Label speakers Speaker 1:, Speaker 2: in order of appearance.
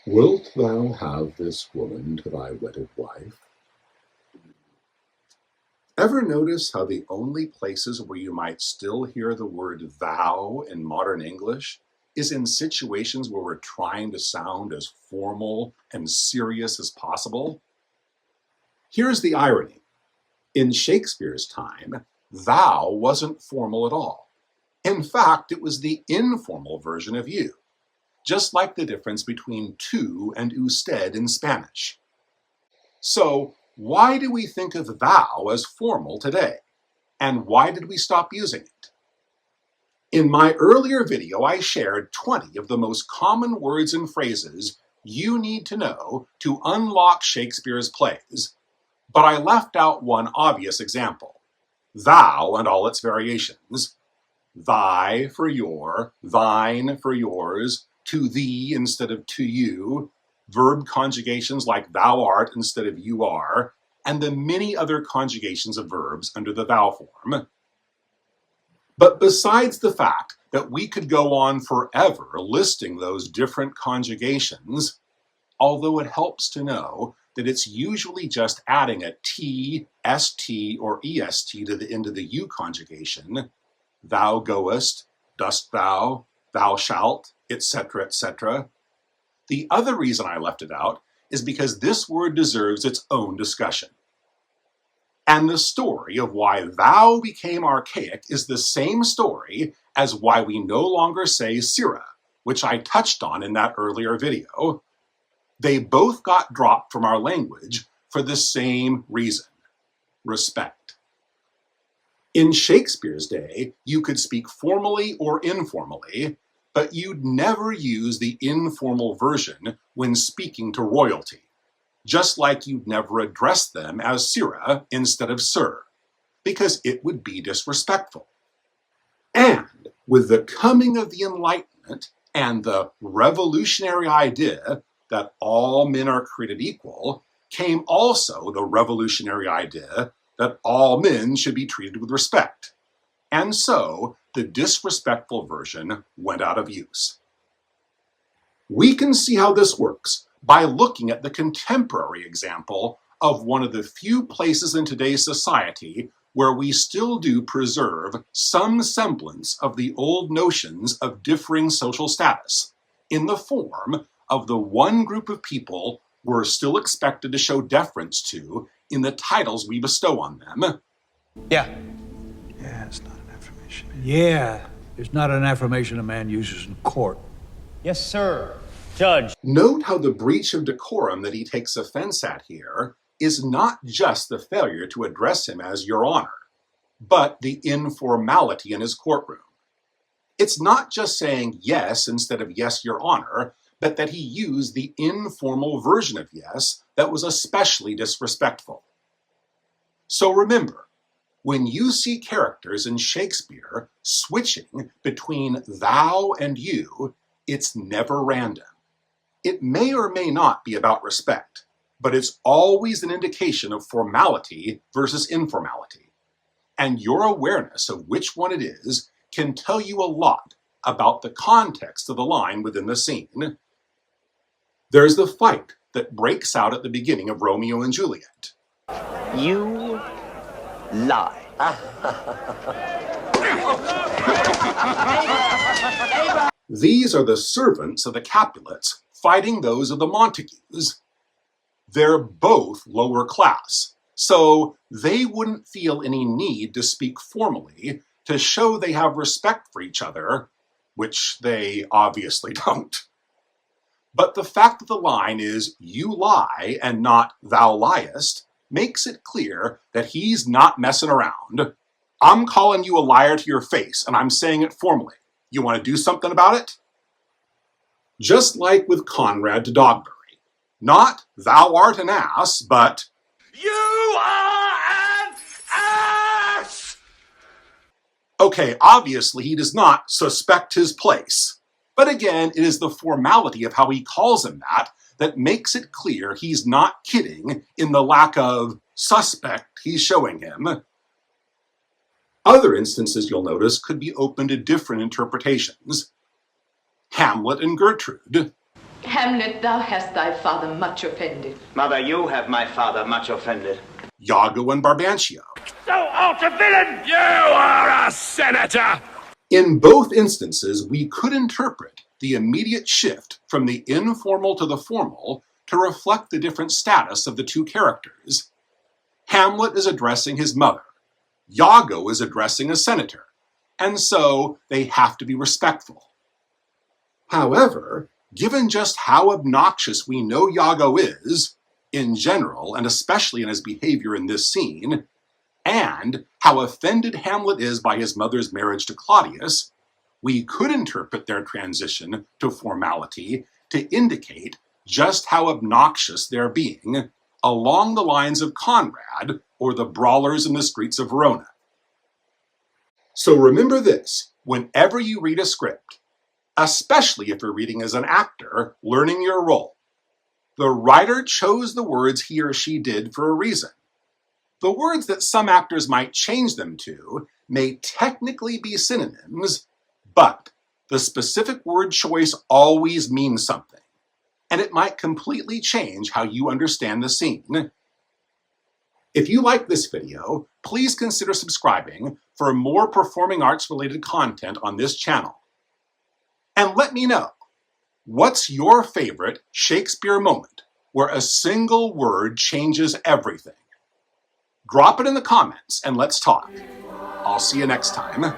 Speaker 1: Wilt thou have this woman to thy wedded wife? Ever notice how the only places where you might still hear the word thou in modern English is in situations where we're trying to sound as formal and serious as possible? Here's the irony. In Shakespeare's time, thou wasn't formal at all. In fact, it was the informal version of you, just like the difference between tu and usted in Spanish. So, why do we think of thou as formal today? And why did we stop using it? In my earlier video, I shared 20 of the most common words and phrases you need to know to unlock Shakespeare's plays, but I left out one obvious example: thou and all its variations. Thy for your, thine for yours, to thee instead of to you, verb conjugations like thou art instead of you are, and the many other conjugations of verbs under the thou form. But besides the fact that we could go on forever listing those different conjugations, although it helps to know that it's usually just adding a t, st, or est to the end of the you conjugation, thou goest, dost thou, thou shalt, etc., etc. The other reason I left it out is because this word deserves its own discussion. And the story of why thou became archaic is the same story as why we no longer say sirrah, which I touched on in that earlier video. They both got dropped from our language for the same reason: respect. In Shakespeare's day, you could speak formally or informally, but you'd never use the informal version when speaking to royalty, just like you'd never address them as sirrah instead of sir, because it would be disrespectful. And with the coming of the Enlightenment and the revolutionary idea that all men are created equal, came also the revolutionary idea that all men should be treated with respect. And so the disrespectful version went out of use. We can see how this works by looking at the contemporary example of one of the few places in today's society where we still do preserve some semblance of the old notions of differing social status, in the form of the one group of people we're still expected to show deference to in the titles we bestow on them.
Speaker 2: Yeah.
Speaker 3: Yeah, it's not an affirmation.
Speaker 4: Yeah, it's not an affirmation a man uses in court.
Speaker 2: Yes, sir. Judge.
Speaker 1: Note how the breach of decorum that he takes offense at here is not just the failure to address him as Your Honor, but the informality in his courtroom. It's not just saying yes instead of yes, Your Honor, but that he used the informal version of yes that was especially disrespectful. So remember, when you see characters in Shakespeare switching between thou and you, it's never random. It may or may not be about respect, but it's always an indication of formality versus informality. And your awareness of which one it is can tell you a lot about the context of the line within the scene. There's the fight that breaks out at the beginning of Romeo and Juliet.
Speaker 5: You lie.
Speaker 1: These are the servants of the Capulets fighting those of the Montagues. They're both lower class, so they wouldn't feel any need to speak formally to show they have respect for each other, which they obviously don't. But the fact that the line is you lie and not thou liest makes it clear that he's not messing around. I'm calling you a liar to your face, and I'm saying it formally. You want to do something about it? Just like with Conrad to Dogberry. Not thou art an ass, but
Speaker 3: You are an ass!
Speaker 1: okay, obviously he does not suspect his place. But again, it is the formality of how he calls him that makes it clear he's not kidding in the lack of suspect he's showing him. Other instances you'll notice could be open to different interpretations. Hamlet and Gertrude.
Speaker 6: Hamlet, thou hast thy father much offended.
Speaker 5: Mother, you have my father much offended.
Speaker 1: Iago and Barbantio.
Speaker 3: Thou art a villain! You are a senator!
Speaker 1: In both instances, we could interpret the immediate shift from the informal to the formal to reflect the different status of the two characters. Hamlet is addressing his mother. Iago is addressing a senator, and so they have to be respectful. However, given just how obnoxious we know Iago is, in general, and especially in his behavior in this scene, and how offended Hamlet is by his mother's marriage to Claudius, we could interpret their transition to formality to indicate just how obnoxious they're being, along the lines of Conrad or the brawlers in the streets of Verona. So remember this whenever you read a script, especially if you're reading as an actor learning your role. The writer chose the words he or she did for a reason. The words that some actors might change them to may technically be synonyms, but the specific word choice always means something, and it might completely change how you understand the scene. If you like this video, please consider subscribing for more performing arts related content on this channel. And let me know, what's your favorite Shakespeare moment where a single word changes everything? Drop it in the comments and let's talk. I'll see you next time.